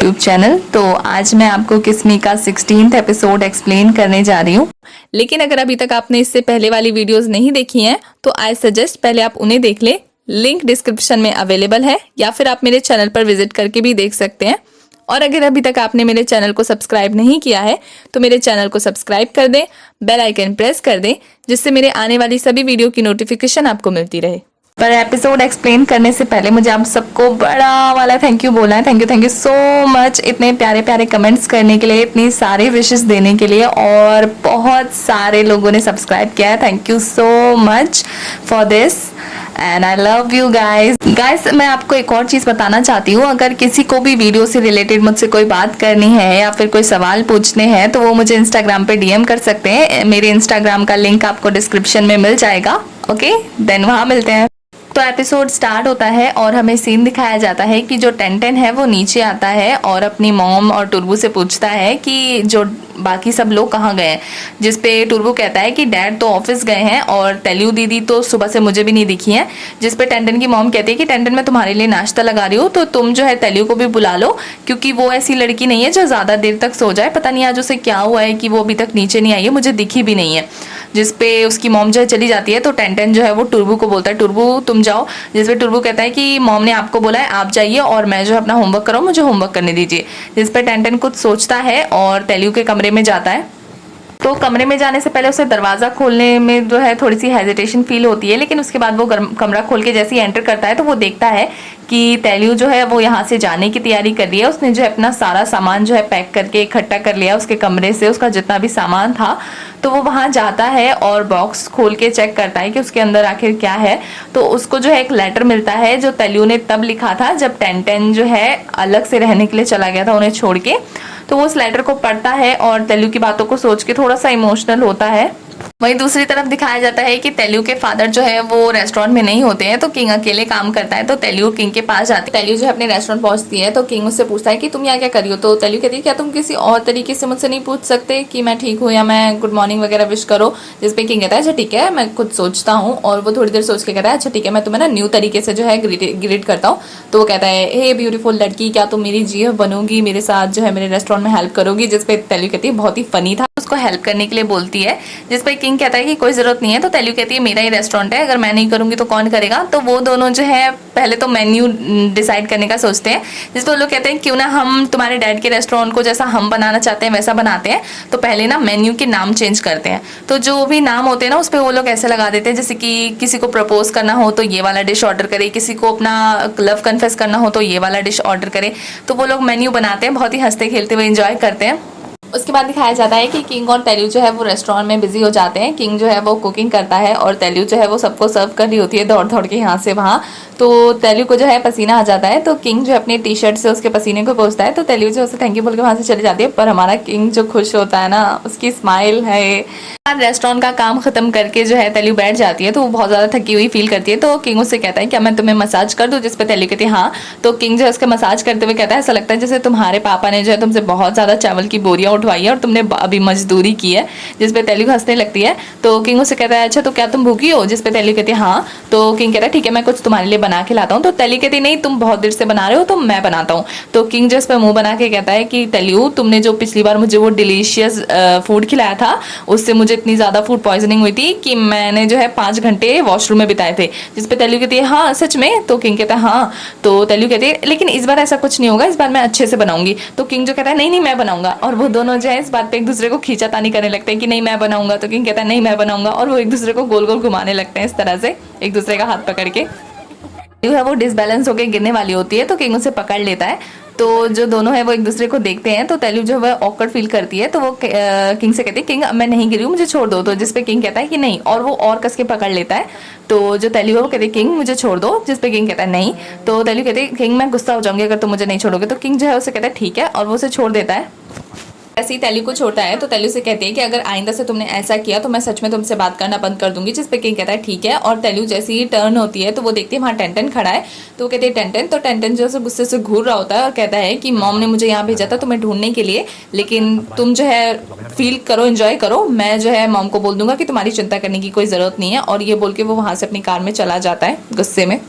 YouTube channel. तो आज मैं आपको किस्मी का 16th एपिसोड एक्सप्लेन करने जा रही हूँ। लेकिन अगर अभी तक आपने इससे पहले वाली वीडियोस नहीं देखी हैं तो आई सजेस्ट पहले आप उन्हें देख लें। लिंक डिस्क्रिप्शन में अवेलेबल है या फिर आप मेरे चैनल पर विजिट करके भी देख सकते हैं। और अगर अभी तक आपने मेरे चैनल को सब्सक्राइब नहीं किया है तो मेरे चैनल को सब्सक्राइब कर दें, बेल आइकन प्रेस कर दें, जिससे मेरे आने वाली सभी वीडियो की नोटिफिकेशन आपको मिलती रहे। पर एपिसोड एक्सप्लेन करने से पहले मुझे आप सबको बड़ा वाला थैंक यू बोलना है। थैंक यू सो मच इतने प्यारे प्यारे कमेंट्स करने के लिए, इतनी सारी विशेस देने के लिए, और बहुत सारे लोगों ने सब्सक्राइब किया है। Thank you so much for this and I love you guys. मैं आपको एक और चीज़ बताना चाहती हूँ। अगर किसी को भी वीडियो से रिलेटेड मुझसे कोई बात करनी है या फिर कोई सवाल पूछने हैं तो वो मुझे इंस्टाग्राम पे डीएम कर सकते हैं। मेरे इंस्टाग्राम का लिंक आपको डिस्क्रिप्शन में मिल जाएगा। ओके, देन वहाँ मिलते हैं। तो एपिसोड स्टार्ट होता है और हमें सीन दिखाया जाता है कि जो टेंटेन है वो नीचे आता है और अपनी मॉम और टुर्बू से पूछता है कि जो बाकी सब लोग कहाँ गए हैं। जिसपे टुर्बू कहता है कि डैड तो ऑफिस गए हैं और तेलू दीदी तो सुबह से मुझे भी नहीं दिखी है। जिसपे टेंटेन की मॉम कहती है कि टेंटेन मैं तुम्हारे लिए नाश्ता लगा रही हूँ तो तुम जो है तेलू को भी बुला लो, क्योंकि वो ऐसी लड़की नहीं है जो ज़्यादा देर तक सो जाए। पता नहीं आज उसे क्या हुआ है कि वो अभी तक नीचे नहीं आई है, मुझे दिखी भी नहीं है। जिसपे उसकी मॉम जो है चली जाती है तो टेंटेन जो है वो टुर्बू को बोलता है टुर्बू तुम जाओ। जिसपे टुर्बू कहता है कि मॉम ने आपको बोला है आप जाइए और मैं जो है अपना होमवर्क करूँ, मुझे होमवर्क करने दीजिए। जिसपे टेंटेन कुछ सोचता है और तेलू के कमरे में जाता है। तो कमरे में जाने से पहले उसे दरवाज़ा खोलने में जो है थोड़ी सी हेजिटेशन फील होती है, लेकिन उसके बाद वो कमरा खोल के जैसे ही एंटर करता है तो वो देखता है कि तेलू जो है वो यहाँ से जाने की तैयारी कर रही है। उसने जो है अपना सारा सामान जो है पैक करके इकट्ठा कर लिया उसके कमरे से, उसका जितना भी सामान था। तो वो वहाँ जाता है और बॉक्स खोल के चेक करता है कि उसके अंदर आखिर क्या है। तो उसको जो है एक लेटर मिलता है जो तेलू ने तब लिखा था जब टेंटेन जो है अलग से रहने के लिए चला गया था उन्हें छोड़ के। तो वो उस लेटर को पढ़ता है और तेलू की बातों को सोच के थोड़ा सा इमोशनल होता है। वहीं दूसरी तरफ दिखाया जाता है कि तेलू के फादर जो है वो रेस्टोरेंट में नहीं होते हैं तो किंग अकेले काम करता है। तो तेलू किंग के पास जाती है। तेलू जो है अपने रेस्टोरेंट पहुंचती है तो किंग उससे पूछता है कि तुम यहाँ क्या कर रही हो। तो तेलू कहती है क्या तुम किसी और तरीके से मुझसे नहीं पूछ सकते कि मैं ठीक हूँ या मैं गुड मॉर्निंग वगैरह विश करो। जिसपे किंग कहता है अच्छा ठीक है मैं खुद सोचता हूँ। और वो थोड़ी देर सोच के कहता है अच्छा ठीक है मैं तुम्हें ना न्यू तरीके से जो है ग्रीट करता हूँ। तो वो कहता है हे ब्यूटीफुल लड़की क्या तुम मेरी जीएफ बनोगी, मेरे साथ जो है मेरे रेस्टोरेंट में हेल्प करोगी। जिसपे तेलू कहती है बहुत ही फनी था, उसको हेल्प करने के लिए बोलती है। जिसपे किंग कहता है कि कोई जरूरत नहीं है। तो तेलू कहती है मेरा ही रेस्टोरेंट है, अगर मैं नहीं करूंगी तो कौन करेगा। तो वो दोनों जो है पहले तो मेन्यू डिसाइड करने का सोचते हैं। जिस पर वो लोग कहते हैं क्यों ना हम तुम्हारे डैड के रेस्टोरेंट को जैसा हम बनाना चाहते हैं वैसा बनाते हैं। तो पहले ना मेन्यू के नाम चेंज करते हैं। तो जो भी नाम होते हैं ना उस पर वो लोग ऐसे लगा देते हैं जैसे कि किसी को प्रपोज करना हो तो ये वाला डिश ऑर्डर करे, किसी को अपना लव कन्फेस करना हो तो ये वाला डिश ऑर्डर करे। तो वो लोग मेन्यू बनाते हैं, बहुत ही हंसते खेलते हुए इंजॉय करते हैं। उसके बाद दिखाया जाता है कि किंग और तेलू जो है वो रेस्टोरेंट में बिजी हो जाते हैं। किंग जो है वो कुकिंग करता है और तेलू जो है वो सबको सर्व कर रही होती है दौड़ दौड़ के यहाँ से वहाँ। तो तेलू को जो है पसीना आ जाता है तो किंग जो है अपनी टी शर्ट से उसके पसीने को पोंछता है। तो तेलू जो है उसे थैंक यू बोल के वहाँ से चली जाती है। पर हमारा किंग जो खुश होता है ना, उसकी स्माइल है। रेस्टोरेंट का काम खत्म करके जो है तेलू बैठ जाती है तो वो बहुत ज़्यादा थकी हुई फील करती है। तो किंग उससे कहता है क्या मैं तुम्हें मसाज कर दूँ। जिस पे तेलू कहती है हाँ। तो किंग जो है उसका मसाज करते हुए कहता है ऐसा लगता है जैसे तुम्हारे पापा ने जो है तुमसे बहुत ज़्यादा चावल की बोरियाँ उठवाई है और तुमने अभी मजदूरी की है। जिस पे तेलू हंसने लगती है। तो किंग उससे कहता है अच्छा तो क्या तुम भूखी हो। जिस पे तेलू कहती है हाँ। तो किंग कहता है ठीक है मैं कुछ तुम्हारे लिए बना के लाता हूँ। तो तेलू कहती नहीं तुम बहुत देर से बना रहे हो तो मैं बनाता हूँ। तो किंग जो इस पे मुंह बना के कहता है कि तेलू तुमने जो पिछली बार मुझे वो डिलीशियस फूड खिलाया था उससे मुझे इतनी ज़्यादा फूड पॉइजनिंग हुई थी कि मैंने जो है 5 घंटे वॉशरूम में बिताए थे। जिस पे तेलू कहती है हाँ सच में। तो किंग कहता है हाँ। तो तेलू कहती है लेकिन इस बार ऐसा कुछ नहीं होगा, इस बार मैं अच्छे से बनाऊंगी। तो किंग जो कहता है नहीं मैं बनाऊंगा। और वो दोनों जो है इस बात पे एक दूसरे को खींचातानी करने लगते हैं कि नहीं मैं बनाऊंगा। तो किंग कहता है नहीं मैं बनाऊंगा। और वो एक दूसरे को गोल गोल घुमाने लगते हैं इस तरह से एक दूसरे का हाथ पकड़ के। जो है वो डिसबैलेंस होकर गिरने वाली होती है तो किंग उसे पकड़ लेता है। तो जो दोनों है वो एक दूसरे को देखते हैं तो तेलू जो है ऑकवर्ड फील करती है। तो वो किंग से कहती है किंग मैं नहीं गिरी हूँ मुझे छोड़ दो। तो जिस पे किंग कहता है कि नहीं और वो और कस के पकड़ लेता है। तो जो तेलू है वो कहती है किंग मुझे छोड़ दो। जिस पे किंग कहता है नहीं। तो तेलू कहती है किंग मैं गुस्सा हो जाऊंगी अगर तुम मुझे नहीं छोड़ोगे। तो किंग जो है उसे कहता है ठीक है और वो उसे छोड़ देता है। ऐसे ही तेलू को छोड़ता है तो तेलू से कहती है कि अगर आइंदा से तुमने ऐसा किया तो मैं सच में तुमसे बात करना बंद कर दूंगी। जिस पे किंग कहता है ठीक है। और तेलू जैसे ही टर्न होती है तो वो देखती है वहाँ टेंटेन खड़ा है। तो वो कहती है टेंटेन। तो टेंटेन जो है गुस्से से घूर रहा होता है और कहता है कि मॉम ने मुझे यहाँ भेजा था तुम्हें ढूंढने के लिए, लेकिन तुम जो है फील करो एंजॉय करो, मैं जो है मॉम को बोल दूंगा कि तुम्हारी चिंता करने की कोई ज़रूरत नहीं है। और ये बोल के वो वहाँ से अपनी कार में चला जाता है गुस्से में।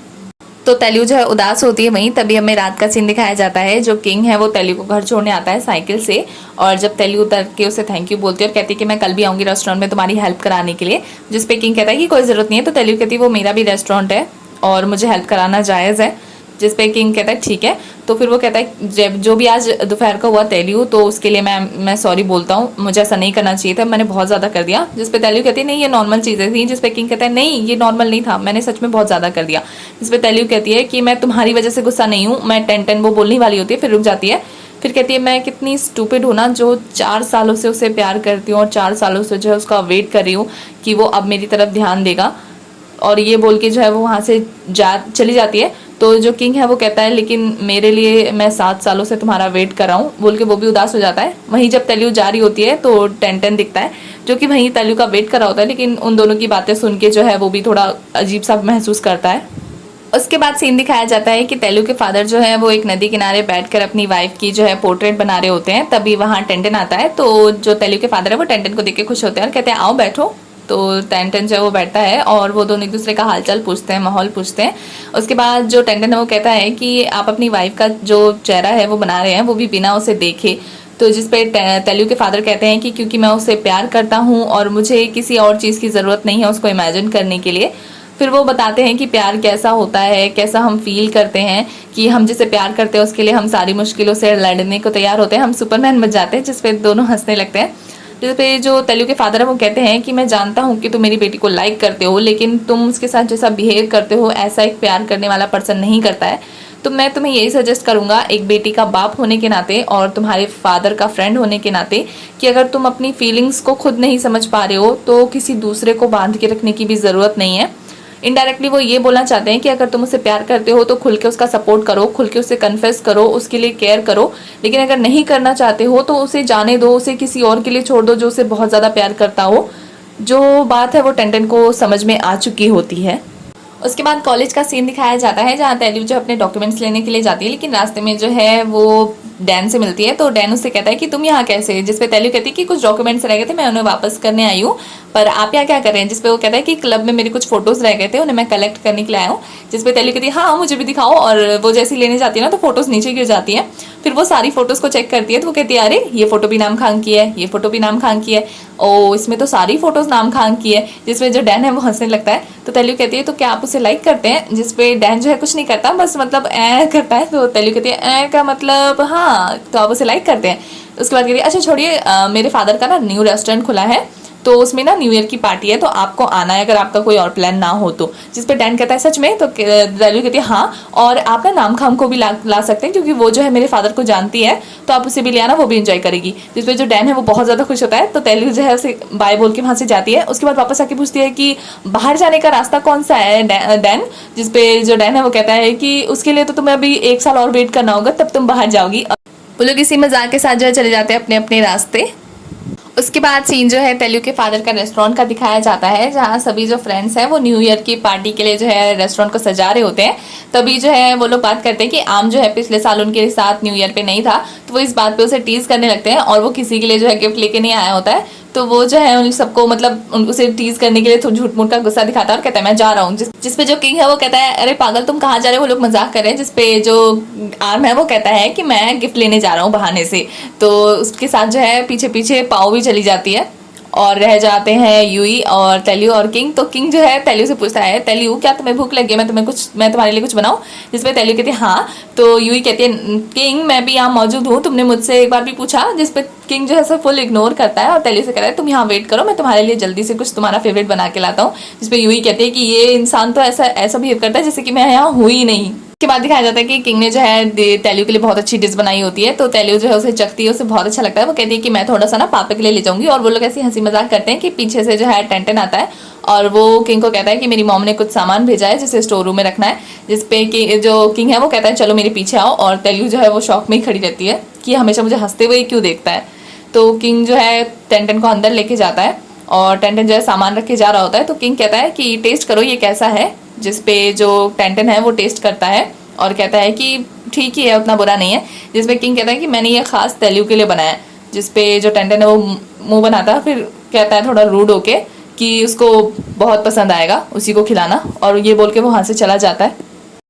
तो तेलू जो है उदास होती है वहीं। तभी हमें रात का सीन दिखाया जाता है। जो किंग है वो तेलू को घर छोड़ने आता है साइकिल से, और जब तेलू उतर के उसे थैंक यू बोलती है और कहती है कि मैं कल भी आऊंगी रेस्टोरेंट में तुम्हारी हेल्प कराने के लिए, जिस पे किंग कहता है कि कोई ज़रूरत नहीं है। तो तेलू कहती है वो मेरा भी रेस्टोरेंट है और मुझे हेल्प कराना जायज़ है, जिस पे किंग कहता है ठीक है। तो फिर वो कहता है जब जो भी आज दोपहर को हुआ तेलू, तो उसके लिए मैं सॉरी बोलता हूँ, मुझे ऐसा नहीं करना चाहिए था, मैंने बहुत ज़्यादा कर दिया। जिस पे तेलू कहती है नहीं ये नॉर्मल चीज़ें थी, जिस पे किंग कहता है नहीं ये नॉर्मल नहीं था, मैंने सच में बहुत ज़्यादा कर दिया। जिस पे तेलू कहती है कि मैं तुम्हारी वजह से गुस्सा नहीं हूँ, मैं टेन वो बोलने वाली होती है, फिर रुक जाती है। फिर कहती है मैं कितनी स्टूपिड हूँ ना, जो 4 सालों से उसे प्यार करती हूँ और 4 सालों से जो है उसका वेट कर रही हूँ कि वो अब मेरी तरफ ध्यान देगा। और ये बोल के जो है वो वहाँ से चली जाती है। तो जो किंग है वो कहता है लेकिन मेरे लिए मैं 7 सालों से तुम्हारा वेट कर रहा हूँ, बोल के वो भी उदास हो जाता है। वहीं जब तेलू जा रही होती है तो टेन दिखता है, जो कि वहीं तेलू का वेट कर रहा होता है, लेकिन उन दोनों की बातें सुन के जो है वो भी थोड़ा अजीब सा महसूस करता है। उसके बाद सीन दिखाया जाता है कि तेलू के फादर जो है वो एक नदी किनारे बैठकर अपनी वाइफ की जो है पोर्ट्रेट बना रहे होते हैं। तभी वहाँ टेंटन आता है। तो जो तेलू के फादर है वो टेंटन को देख के खुश होते हैं और कहते हैं आओ बैठो। तो टेंटन जो है वो बैठता है और वो दोनों एक दूसरे का हालचाल पूछते हैं, माहौल पूछते हैं। उसके बाद जो टेंटन है वो कहता है कि आप अपनी वाइफ का जो चेहरा है वो बना रहे हैं, वो भी बिना उसे देखे। तो जिस पे तेलू के फादर कहते हैं कि क्योंकि मैं उसे प्यार करता हूँ और मुझे किसी और चीज़ की ज़रूरत नहीं है उसको इमेजिन करने के लिए। फिर वो बताते हैं कि प्यार कैसा होता है, कैसा हम फील करते हैं कि हम जिसे प्यार करते हैं उसके लिए हम सारी मुश्किलों से लड़ने को तैयार होते हैं, हम सुपरमैन बन जाते हैं। जिस पे दोनों हंसने लगते हैं। जिस पे जो तेलू के फादर है वो कहते हैं कि मैं जानता हूँ कि तुम मेरी बेटी को लाइक करते हो, लेकिन तुम उसके साथ जैसा बिहेव करते हो ऐसा एक प्यार करने वाला पर्सन नहीं करता है। तो मैं तुम्हें यही सजेस्ट करूंगा एक बेटी का बाप होने के नाते और तुम्हारे फादर का फ्रेंड होने के नाते, कि अगर तुम अपनी फीलिंग्स को खुद नहीं समझ पा रहे हो तो किसी दूसरे को बांध के रखने की भी ज़रूरत नहीं है। इनडायरेक्टली वो ये बोलना चाहते हैं कि अगर तुम उसे प्यार करते हो तो खुल के उसका सपोर्ट करो, खुल के उसे कन्फेस करो, उसके लिए केयर करो। लेकिन अगर नहीं करना चाहते हो तो उसे जाने दो, उसे किसी और के लिए छोड़ दो जो उसे बहुत ज़्यादा प्यार करता हो। जो बात है वो टेंटन को समझ में आ चुकी होती है। उसके बाद कॉलेज का सीन दिखाया जाता है जहाँ तेलू जो अपने डॉक्यूमेंट्स लेने के लिए जाती है, लेकिन रास्ते में जो है वो डैन से मिलती है। तो डैन उससे कहता है कि तुम यहाँ कैसे, जिस पे तेलू कहती है कि कुछ डॉक्यूमेंट्स रह गए थे, मैं उन्हें वापस करने आई हूँ, पर आप यहाँ क्या कर रहे हैं। जिस पे वो कहता है कि क्लब में मेरे कुछ फोटोज रह गए थे, उन्हें मैं कलेक्ट करने के लिए आया हूँ। जिस पे तेलू कहती है हाँ मुझे भी दिखाओ, और वो जैसी लेने जाती है ना तो फोटोज नीचे गिर जाती है। फिर वो सारी फोटोज को चेक करती है तो वो कहती है अरे ये फोटो भी नाम खान की है, ये फोटो भी नाम खान की है, ओ इसमें तो सारी फोटोज नाम खान की है। जिसमें जो डैन है वो हंसने लगता है। तो तेलू कहती है तो क्या आप उसे लाइक करते हैं। जिस पे डैन जो है कुछ नहीं करता, बस मतलब ए करता है। तो तेलू कहती है ए का मतलब हाँ, तो आप उसे लाइक करते हैं। उसके बाद कहती है अच्छा छोड़िए, मेरे फादर का ना न्यू रेस्टोरेंट खुला है, तो उसमें ना न्यू ईयर की पार्टी है, तो आपको आना है अगर आपका कोई और प्लान ना हो तो। जिस पे डैन कहता है सच में। तो तेलू कहती है हाँ, और आप ना नाम खाम को भी ला सकते हैं क्योंकि वो जो है मेरे फादर को जानती है, तो आप उसे भी ले आना, वो भी इंजॉय करेगी। जिस पे जो डैन है वो बहुत ज़्यादा खुश होता है। तो तेलू जो है उसे बाय बोल के वहाँ से जाती है। उसके बाद वापस आके पूछती है कि बाहर जाने का रास्ता कौन सा है डैन। जिस पे जो डैन है वो कहता है कि उसके लिए तो तुम्हें अभी 1 साल और वेट करना होगा, तब तुम बाहर जाओगी। वो लोग इसी मजाक के साथ जो है चले जाते हैं अपने अपने रास्ते। उसके बाद सीन जो है तेलू के फादर का रेस्टोरेंट का दिखाया जाता है, जहाँ सभी जो फ्रेंड्स हैं वो न्यू ईयर की पार्टी के लिए जो है रेस्टोरेंट को सजा रहे होते हैं। तभी जो है वो लोग बात करते हैं कि आम जो है पिछले साल उनके साथ न्यू ईयर पे नहीं था, तो वो इस बात पे उसे टीज करने लगते हैं और वो किसी के लिए जो है गिफ्ट लेके नहीं आया होता है। तो वो जो है उन सबको मतलब उसे टीज करने के लिए झूठ मूठ का गुस्सा दिखाता है और कहता है मैं जा रहा हूँ। जिसपे जो किंग है वो कहता है अरे पागल तुम कहाँ जा रहे हो, वो लोग मजाक कर रहे हैं। जिसपे जो आर्म है वो कहता है कि मैं गिफ्ट लेने जा रहा हूँ बहाने से। तो उसके साथ जो है पीछे पीछे पाओ भी चली जाती है और रह जाते हैं यूई और तेलू और किंग। तो किंग जो है तेलू से पूछता है तेलू क्या तुम्हें भूख लगी है, मैं तुम्हारे लिए कुछ बनाऊं। जिसपे तेलू कहती है हाँ। तो यूई कहती है किंग मैं भी यहाँ मौजूद हूँ, तुमने मुझसे एक बार भी पूछा। जिसपे किंग जो है सब फुल इग्नोर करता है और तेलू से कहता है तुम यहाँ वेट करो, मैं तुम्हारे लिए जल्दी से कुछ तुम्हारा फेवरेट बना के लाता हूँ। जिसपे यूई कहती है कि ये इंसान तो ऐसा बिहेव करता है जैसे कि मैं यहाँ हुई ही नहीं। के बाद दिखाया जाता है कि किंग ने जो है तेलू के लिए बहुत अच्छी डिश बनाई होती है। तो तेलू जो है उसे चखती है, उसे बहुत अच्छा लगता है। वो कहती है कि मैं थोड़ा सा ना पापा के लिए ले जाऊंगी। और वो लोग ऐसी हंसी मजाक करते हैं कि पीछे से जो है टेंटन आता है और वो किंग को कहता है कि मेरी मॉम ने कुछ सामान भेजा है जिसे स्टोर रूम में रखना है। जिसपे कि जो किंग है वो कहता है चलो मेरे पीछे आओ। और तेलू जो है वो शौक में ही खड़ी रहती है कि हमेशा मुझे हंसते हुए क्यों देखता है। तो किंग जो है टेंटन को अंदर लेके जाता है और टेंटन जो है सामान रख के जा रहा होता है। तो किंग कहता है कि टेस्ट करो ये कैसा है। जिसपे जो टेंटन है वो टेस्ट करता है और कहता है कि ठीक ही है, उतना बुरा नहीं है। जिसपे किंग कहता है कि मैंने ये खास तेलू के लिए बनाया है। जिसपे जो टेंटन है वो मुंह बनाता है, फिर कहता है थोड़ा रूड होके कि उसको बहुत पसंद आएगा उसी को खिलाना, और ये बोल के वो वहाँ से चला जाता है।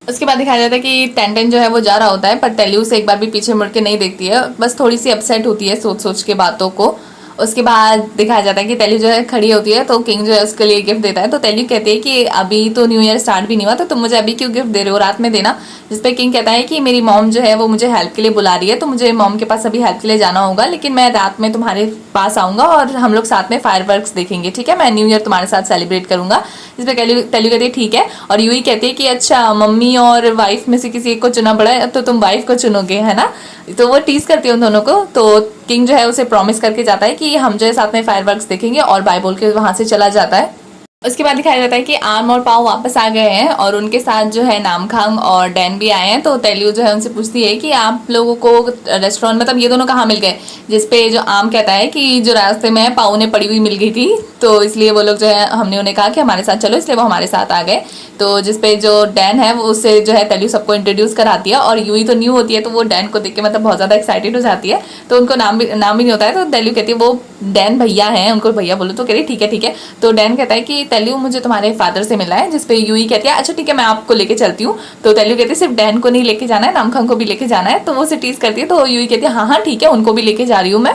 उसके बाद दिखाया जाता है कि टेंटेन जो है वो जा रहा होता है, पर तेल्यू से एक बार भी पीछे मुड़ के नहीं देखती है, बस थोड़ी सी अपसेट होती है सोच सोच के बातों को। उसके बाद दिखाया जाता है कि तेल्यू जो है खड़ी होती है, तो किंग जो है उसके लिए गिफ्ट देता है। तो तेल्यू कहती है कि अभी तो न्यू ईयर स्टार्ट भी नहीं हुआ, तो तुम मुझे अभी क्यों गिफ्ट दे रहे हो, रात में देना। जिसपे किंग कहता है कि मेरी मॉम जो है वो मुझे हेल्प के लिए बुला रही है, तो मुझे मॉम के पास अभी हेल्प के लिए जाना होगा, लेकिन मैं रात में तुम्हारे पास आऊंगा और हम लोग साथ में फायरवर्क्स देखेंगे, ठीक है, मैं न्यू ईयर तुम्हारे साथ सेलिब्रेट करूंगा। जिसपे तेल्यू कहती है ठीक है, और यूही कहती है कि अच्छा मम्मी और वाइफ में से किसी एक को चुना पड़ा है, तो तुम वाइफ को चुनोगे, है ना। तो वो टीज करती है उन दोनों को। तो किंग जो है उसे प्रॉमिस करके जाता है कि हम जो है साथ में फायरवर्क्स देखेंगे, और बाय बोल के वहां से चला जाता है। उसके बाद दिखाया जाता है कि आर्म और पाव वापस आ गए हैं, और उनके साथ जो है नामखांग और डैन भी आए हैं। तो तेल्यू जो है उनसे पूछती है कि आप लोगों को रेस्टोरेंट, मतलब ये दोनों कहाँ मिल गए। जिसपे जो आर्म कहता है कि जो रास्ते में पाव ने पड़ी हुई मिल गई थी, तो इसलिए वो लोग जो है, हमने उन्हें कहा कि हमारे साथ चलो, इसलिए वो हमारे साथ आ गए। तो जिसपे जो डैन है वो उससे जो है तेल्यू सबको इंट्रोड्यूस कराती है, और यूही तो न्यू होती है, तो वो डैन को देख के मतलब बहुत ज्यादा एक्साइटेड हो जाती है। तो उनको नाम भी नहीं होता है, तो तेल्यू कहती है वो डैन भैया हैं, उनको भैया बोलो। तो कह रही ठीक है ठीक है। तो डैन कहता है कि तेल्यू मुझे तुम्हारे फादर से मिला है। जिसपे यूही कहती है अच्छा ठीक है, मैं आपको लेके चलती हूँ। तो तेल्यू कहती है सिर्फ डैन को नहीं लेके जाना है, नामखांग को भी लेके जाना है। तो वो उसे टीज करती है, तो यूही कहती है हाँ हाँ ठीक है, उनको भी लेके जा रही हूँ मैं।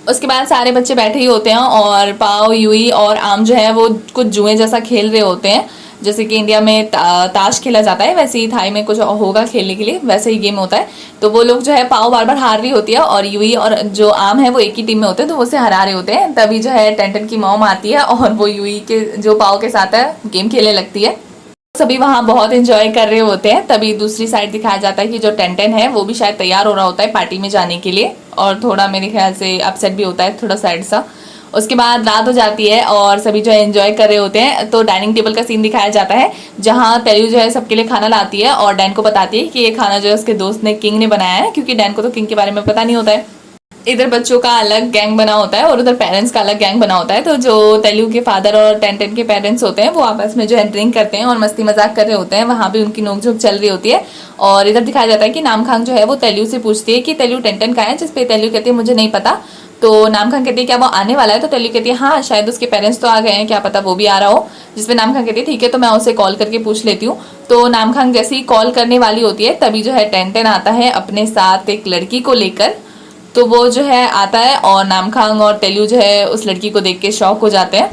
उसके बाद सारे बच्चे बैठे ही होते हैं, और पाव, यूही और आम जो है वो कुछ जुए जैसा खेल रहे होते हैं। जैसे कि इंडिया में ताश खेला जाता है, वैसे ही थाई में कुछ होगा खेलने के लिए, वैसे ही गेम होता है। तो वो लोग जो है, पाव बार बार हार रही होती है, और यूही और जो आम है वो एक ही टीम में होते हैं, तो वो उसे हरा रहे होते हैं। तभी जो है टेंटन की मॉम आती है, और वो यूही के जो पाव के साथ है गेम खेलने लगती है। सभी वहां बहुत एंजॉय कर रहे होते हैं। तभी दूसरी साइड दिखाया जाता है कि जो टेंटन है वो भी शायद तैयार हो रहा होता है पार्टी में जाने के लिए, और थोड़ा मेरे ख्याल से अपसेट भी होता है, थोड़ा सैड सा। उसके बाद रात हो जाती है, और सभी जो है एंजॉय कर रहे होते हैं। तो डाइनिंग टेबल का सीन दिखाया जाता है, जहां तेल्यू जो है सबके लिए खाना लाती है, और डैन को बताती है कि ये खाना जो है उसके दोस्त ने, किंग ने बनाया है, क्योंकि डैन को तो किंग के बारे में पता नहीं होता है। इधर बच्चों का अलग गैंग बना होता है, और उधर पेरेंट्स का अलग गैंग बना होता है। तो जो तेल्यू के फादर और टेंटन के पेरेंट्स होते हैं, वो आपस में जो है ड्रिंक करते हैं और मस्ती मजाक कर रहे होते हैं, वहां भी उनकी नोकझोंक चल रही होती है। और इधर दिखाया जाता है कि नामखांग जो है वो तेल्यू से पूछती है कि तेल्यू टेंटन का है, जिसपे तेल्यू कहती है मुझे नहीं पता। तो नामखांग कहती है क्या वो आने वाला है। तो तेल्यू कहती है हाँ शायद उसके पेरेंट्स तो आ गए हैं, क्या पता वो भी आ रहा हो। जिसपे नामखांग कहती है ठीक है, तो मैं उसे कॉल करके पूछ लेती हूँ। तो नामखांग जैसे ही कॉल करने वाली होती है, तभी जो है टेंटन आता है अपने साथ एक लड़की को लेकर। तो वो जो है आता है, और नामखांग और तेल्यू जो है उस लड़की को देख के शॉक हो जाते हैं।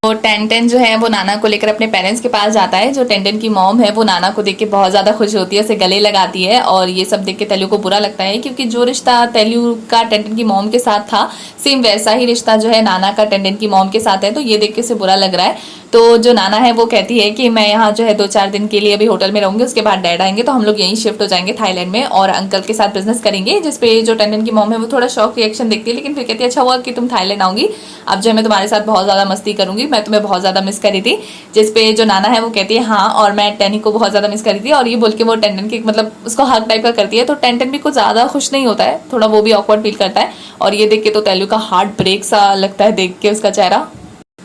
तो टेंटन जो है वो नाना को लेकर अपने पेरेंट्स के पास जाता है। जो टेंटन की मॉम है वो नाना को देख के बहुत ज्यादा खुश होती है, उसे गले लगाती है, और ये सब देख के तेल्यू को बुरा लगता है, क्योंकि जो रिश्ता तेल्यू का टेंटन की मॉम के साथ था, सेम वैसा ही रिश्ता जो है नाना का टेंटन की मॉम के साथ है। तो ये देख के उसे बुरा लग रहा है। तो जो नाना है वो कहती है कि मैं यहाँ जो है 2-4 दिन के लिए अभी होटल में रहूंगी, उसके बाद डैड आएंगे, तो हम लोग यहीं शिफ्ट हो जाएंगे थाईलैंड में, और अंकल के साथ बिजनेस करेंगे। जिसपे जो टेंटन की मॉम है वो थोड़ा शॉक रिएक्शन देखती है, लेकिन फिर कहती है अच्छा हुआ कि तुम थाईलैंड आओगी, अब जो है मैं तुम्हारे साथ बहुत ज्यादा मस्ती करूंगी, मैं तुम्हें बहुत ज्यादा मिस करी थी। जिसपे जो नाना है वो कहती है हाँ, और मैं टेनी को बहुत ज्यादा मिस करी थी, और ये बोल के वो टेंटन की मतलब उसको हक टाइप का करती है। तो टेंटन भी कुछ ज्यादा खुश नहीं होता है, थोड़ा वो भी ऑकवर्ड फील करता है, और ये देख के तो तेल्यू का हार्ट ब्रेक सा लगता है देख के उसका चेहरा।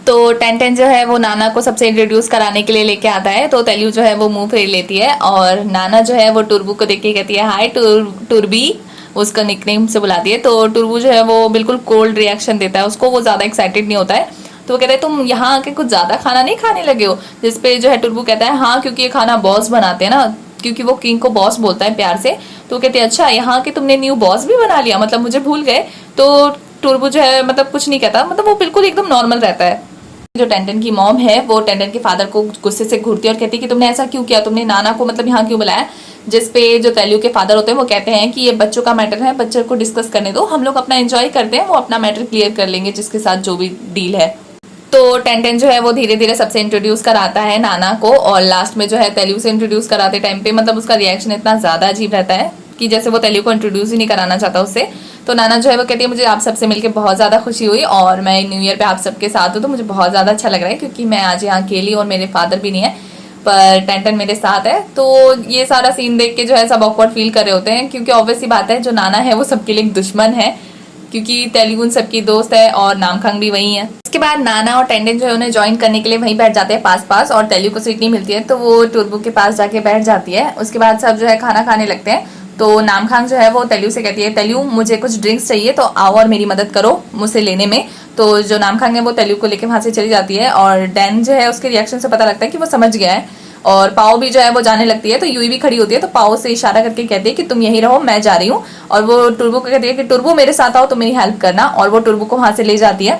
तो टेंटन जो है वो नाना को सबसे इंट्रोड्यूस कराने के लिए लेके आता है। तो तेल्यू जो है वो मुंह फेर लेती है, और नाना जो है वो टुरबू को देख के कहती है हाय टुरबी, उसका निकनेम से बुलाती है। तो टुरबू जो है वो बिल्कुल कोल्ड रिएक्शन देता है उसको, वो ज्यादा एक्साइटेड नहीं होता है। तो वो कहते हैं तुम यहाँ आके कुछ ज्यादा खाना नहीं खाने लगे हो। जिसपे जो है टुरबू कहता है हाँ, क्योंकि ये खाना बॉस बनाते हैं ना, क्योंकि वो किंग को बॉस बोलता है प्यार से। तो कहते हैं अच्छा यहाँ के तुमने न्यू बॉस भी बना लिया, मतलब मुझे भूल गए। तो टुरबू जो है मतलब कुछ नहीं कहता, मतलब वो बिल्कुल एकदम नॉर्मल रहता है। जो टेंटन की मॉम है वो टेंटन के फादर को गुस्से से घूरती है, और कहती है कि तुमने ऐसा क्यों किया, तुमने नाना को मतलब यहाँ क्यों बुलाया। जिसपे जो तेल्यू के फादर होते हैं वो कहते हैं कि ये बच्चों का मैटर है, बच्चों को डिस्कस करने दो, हम लोग अपना एंजॉय करते हैं, वो अपना मैटर क्लियर कर लेंगे जिसके साथ जो भी डील है। तो टेंटन जो है वो धीरे धीरे सबसे इंट्रोड्यूस कराता है नाना को, और लास्ट में जो है तेल्यू से इंट्रोड्यूस कराते टाइम पे मतलब उसका रिएक्शन इतना ज्यादा अजीब रहता है कि जैसे वो तेल्यू को इंट्रोड्यूस ही नहीं कराना चाहता उससे। तो नाना जो है वो कहती है मुझे आप सबसे मिलकर बहुत ज्यादा खुशी हुई, और मैं न्यू ईयर पे आप सबके साथ हूँ, तो मुझे बहुत ज्यादा अच्छा लग रहा है, क्योंकि मैं आज यहाँ अकेली और मेरे फादर भी नहीं है, पर टेंटन मेरे साथ है। तो ये सारा सीन देख के जो है सब ऑकवर्ड फील कर रहे होते हैं, क्योंकि ऑब्वियसली बात है जो नाना है वो सबके लिए एक दुश्मन है, क्योंकि तेलुगु सबकी दोस्त है, और नामखांग भी वही है। उसके बाद नाना और टेंडन जो है उन्हें ज्वाइन करने के लिए वहीं बैठ जाते हैं पास पास, और तेलुगु को सीट नहीं मिलती है तो वो टुरबू के पास जाके बैठ जाती है। उसके बाद सब जो है खाना खाने लगते हैं। तो नामखांग जो है वो तेलुगु से कहती है तेलुगु मुझे कुछ ड्रिंक्स चाहिए, तो आओ और मेरी मदद करो मुझसे लेने में। तो जो नामखांग है वो तेलुगु को लेकर वहां से चली जाती है, और डैन जो है उसके रिएक्शन से पता लगता है कि वो समझ गया है, और पाओ भी जो है वो जाने लगती है, तो यूई भी खड़ी होती है, तो पाओ से इशारा करके कहती है कि तुम यहीं रहो, मैं जा रही हूँ। और वो टुर्बो को कहती है कि टुर्बो मेरे साथ आओ, तुम मेरी हेल्प करना, और वो टुर्बो को वहां से ले जाती है।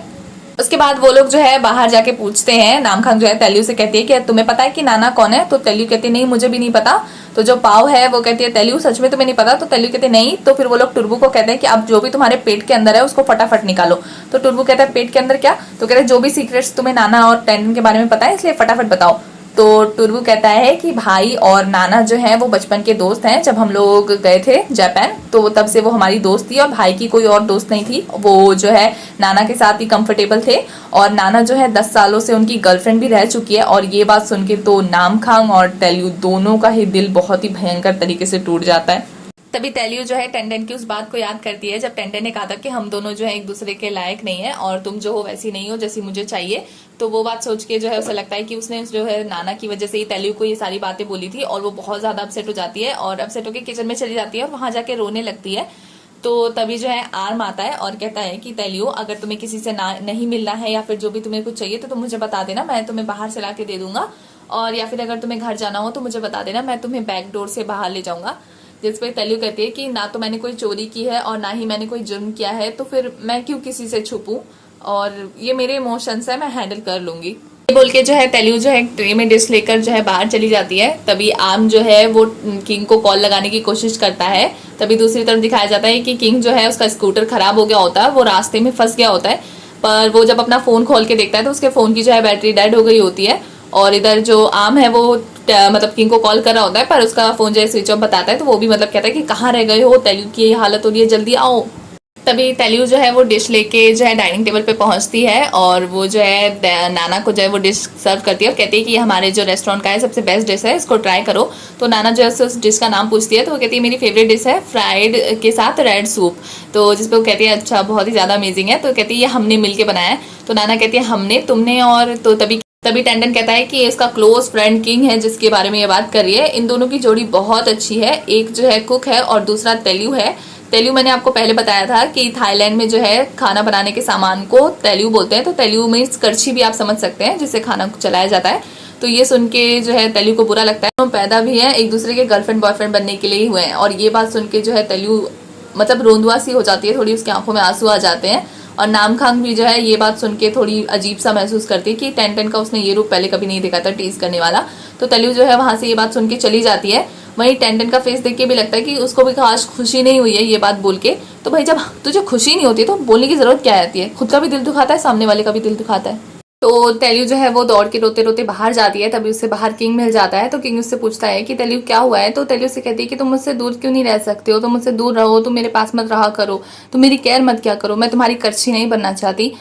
उसके बाद वो लोग जो है बाहर जाके पूछते हैं, नामखांग जो है तेलियो से कहती है कि तुम्हें पता है कि नाना कौन है? तो तेलियो कहती है नहीं, मुझे भी नहीं पता। तो जो पाव है वो कहती है तेलियो सच में तुम्हें नहीं पता? तो तेलियो कहते नहीं। तो फिर वो लोग टुर्बो को कहते हैं कि अब जो भी तुम्हारे पेट के अंदर है उसको फटाफट निकालो। तो टुर्बो कहता है पेट के अंदर क्या? तो कहते हैं जो भी सीक्रेट्स तुम्हें नाना और टेंडन के बारे में पता है इसलिए फटाफट बताओ। तो टुर्बो कहता है कि भाई और नाना जो है वो बचपन के दोस्त हैं। जब हम लोग गए थे जापान तो तब से वो हमारी दोस्त थी, और भाई की कोई और दोस्त नहीं थी। वो जो है नाना के साथ ही कंफर्टेबल थे, और नाना जो है 10 सालों से उनकी गर्लफ्रेंड भी रह चुकी है। और ये बात सुन के तो नामखांग और तेलियो दोनों का ही दिल बहुत ही भयंकर तरीके से टूट जाता है। तभी तेलियो जो है टेंडन की उस बात को याद करती है जब टेंडन ने कहा था कि हम दोनों जो है एक दूसरे के लायक नहीं है, और तुम जो हो वैसी नहीं हो जैसी मुझे चाहिए। तो वो बात सोच के जो है उसे लगता है कि उसने जो है नाना की वजह से ही तेलियो को ये सारी बातें बोली थी, और वो बहुत ज्यादा अपसेट हो जाती है, और अपसेट होकर किचन में चली जाती है और वहां जाके रोने लगती है। तो तभी जो है आर्म आता है और कहता है कि तेलियो अगर तुम्हें किसी से नहीं मिलना है या फिर जो भी तुम्हें कुछ चाहिए तो तुम मुझे बता देना, मैं तुम्हें बाहर से ला के दे दूंगा। और या फिर अगर तुम्हें घर जाना हो तो मुझे बता देना, मैं तुम्हें बैक डोर से बाहर ले जाऊंगा। जिसपे तेलियो कहती है कि ना तो मैंने कोई चोरी की है और ना ही मैंने कोई जुर्म किया है, तो फिर मैं क्यों किसी से छुपूं, और ये मेरे इमोशंस है, मैं हैंडल कर लूंगी। ये बोल के जो है तेलियो जो है ट्रे में डिश लेकर जो है बाहर चली जाती है। तभी आर्म जो है वो किंग को कॉल लगाने की कोशिश करता है। तभी दूसरी तरफ दिखाया जाता है कि किंग जो है उसका स्कूटर खराब हो गया होता है, वो रास्ते में फंस गया होता है। पर वो जब अपना फोन खोल के देखता है तो उसके फोन की जो है बैटरी डेड हो गई होती है। और इधर जो आर्म है वो मतलब किंग को कॉल कर रहा होता है, पर उसका फोन जो है स्विच ऑफ बताता है। तो वो भी मतलब कहता है कि कहाँ रह गए हो, तेलियो की ये हालत हो रही है, जल्दी आओ। तभी तेलियो जो है वो डिश लेके जो है डाइनिंग टेबल पे पहुंचती है, और वो जो है नाना को जो है वो डिश सर्व करती है और कहती है कि ये हमारे जो रेस्टोरेंट का है सबसे बेस्ट डिश है, इसको ट्राई करो। तो नाना जो है उस डिश का नाम पूछती है, तो वो कहती है मेरी फेवरेट डिश है फ्राइड के साथ रेड सूप। तो जिसपे वो कहती है अच्छा बहुत ही ज्यादा अमेजिंग है। तो कहती है ये हमने मिलके बनाया है। तो नाना कहती है हमने, तुमने, और तो तभी टेंडन कहता है कि इसका क्लोज फ्रेंड किंग है जिसके बारे में ये बात कर रही है। इन दोनों की जोड़ी बहुत अच्छी है, एक जो है कुक है और दूसरा तेलियो है। तेलियो मैंने आपको पहले बताया था कि थाईलैंड में जो है खाना बनाने के सामान को तेलियो बोलते हैं। तो तेलियो में करछी भी आप समझ सकते हैं जिससे खाना चलाया जाता है। तो ये सुन के जो है तेलियो को बुरा लगता है। तो पैदा भी है एक दूसरे के गर्लफ्रेंड बॉयफ्रेंड बनने के लिए ही हुए हैं, और ये बात सुन के जो है तेलियो मतलब रोंदुआ सी हो जाती है, थोड़ी उसकी आंखों में आंसू आ जाते हैं। और नामखांग भी जो है ये बात सुन के थोड़ी अजीब सा महसूस करती है कि टेंटन का उसने ये रूप पहले कभी नहीं देखा था, टीज करने वाला। तो तेलियो जो है वहां से ये बात सुन के चली जाती है। वहीं टेंटन का फेस देख के भी लगता है कि उसको भी खास खुशी नहीं हुई है ये बात बोल के। तो भाई जब तुझे खुशी नहीं होती तो बोलने की जरूरत क्या आती है? खुद का भी दिल दुखाता है, सामने वाले का भी दिल दुखाता है। तो तेलियो जो है वो दौड़ के रोते रोते बाहर जाती है। तभी उससे बाहर किंग मिल जाता है। तो किंग उससे पूछता है कि तेलियो क्या हुआ है? तो तेलियो से कहती है कि तुम मुझसे दूर क्यों नहीं रह सकते हो, तुम मुझसे दूर रहो, तुम मेरे पास मत रहा करो, तुम मेरी केयर मत किया करो, मैं तुम्हारी करछी नहीं बनना चाहती।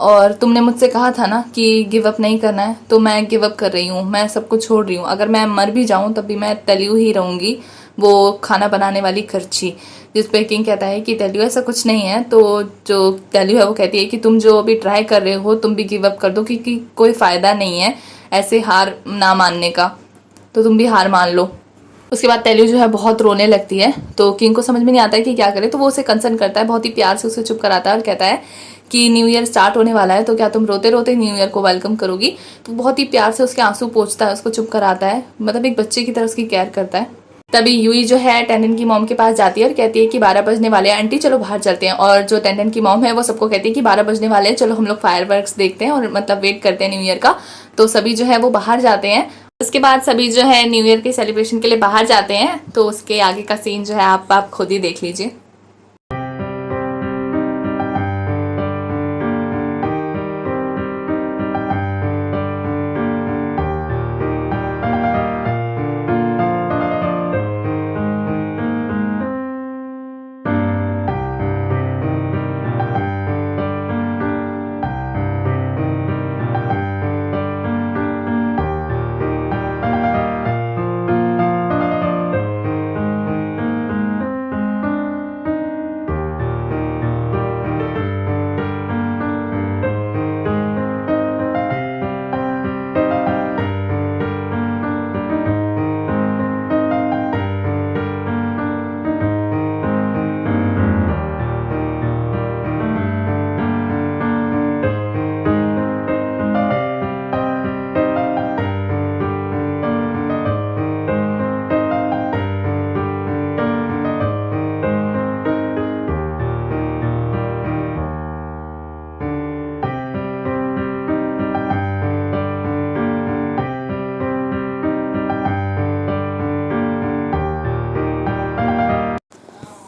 और तुमने मुझसे कहा था ना कि गिव अप नहीं करना है, तो मैं गिव अप कर रही हूँ, मैं सब कुछ छोड़ रही हूँ। अगर मैं मर भी जाऊं तब भी मैं तेलियो ही रहूंगी, वो खाना बनाने वाली करछी। जिसपे किंग कहता है कि तेलियो ऐसा कुछ नहीं है। तो जो तेलियो है वो कहती है कि तुम जो अभी ट्राई कर रहे हो तुम भी गिव अप कर दो, क्योंकि कोई फायदा नहीं है ऐसे हार ना मानने का, तो तुम भी हार मान लो। उसके बाद तेलियो जो है बहुत रोने लगती है। तो किंग को समझ में नहीं आता है कि क्या करे। तो वो उसे कंसर्न करता है, बहुत ही प्यार से उसे चुप कराता है और कहता है कि न्यू ईयर स्टार्ट होने वाला है, तो क्या तुम रोते रोते न्यू ईयर को वेलकम करोगी? तो बहुत ही प्यार से उसके आंसू पोंछता है, उसको चुप कराता है, मतलब एक बच्चे की तरह उसकी केयर करता है। तभी यूई जो है टेंडन की मॉम के पास जाती है और कहती है कि 12 बजने वाले हैं आंटी, चलो बाहर चलते हैं। और जो टेंडन की मॉम है वो सबको कहती है कि 12 बजने वाले हैं, चलो हम लोग फायरवर्क्स देखते हैं और मतलब वेट करते हैं न्यू ईयर का। तो सभी जो है वो बाहर जाते हैं। उसके बाद सभी जो है न्यू ईयर के सेलिब्रेशन के लिए बाहर जाते हैं। तो उसके आगे का सीन जो है आप खुद ही देख लीजिए।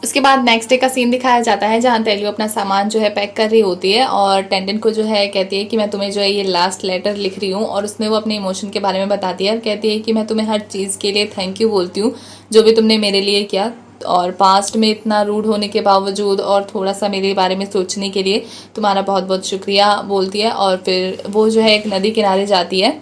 उसके बाद नेक्स्ट डे का सीन दिखाया जाता है जहाँ तेलू अपना सामान जो है पैक कर रही होती है और टेंडन को जो है कहती है कि मैं तुम्हें जो है ये लास्ट लेटर लिख रही हूँ, और उसमें वो अपने इमोशन के बारे में बताती है और कहती है कि मैं तुम्हें हर चीज़ के लिए थैंक यू बोलती हूँ जो भी तुमने मेरे लिए किया, और पास्ट में इतना रूड होने के बावजूद और थोड़ा सा मेरे बारे में सोचने के लिए तुम्हारा बहुत बहुत शुक्रिया बोलती है। और फिर वो जो है एक नदी किनारे जाती है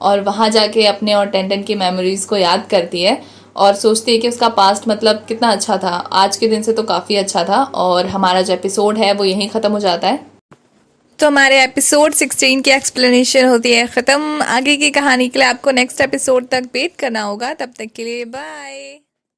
और वहाँ जाके अपने और टेंटन की मेमोरीज को याद करती है और सोचती है कि उसका पास्ट मतलब कितना अच्छा था, आज के दिन से तो काफ़ी अच्छा था। और हमारा जो एपिसोड है वो यहीं ख़त्म हो जाता है। तो हमारे एपिसोड 16 की एक्सप्लेनेशन होती है ख़त्म। आगे की कहानी के लिए आपको नेक्स्ट एपिसोड तक वेट करना होगा। तब तक के लिए बाय।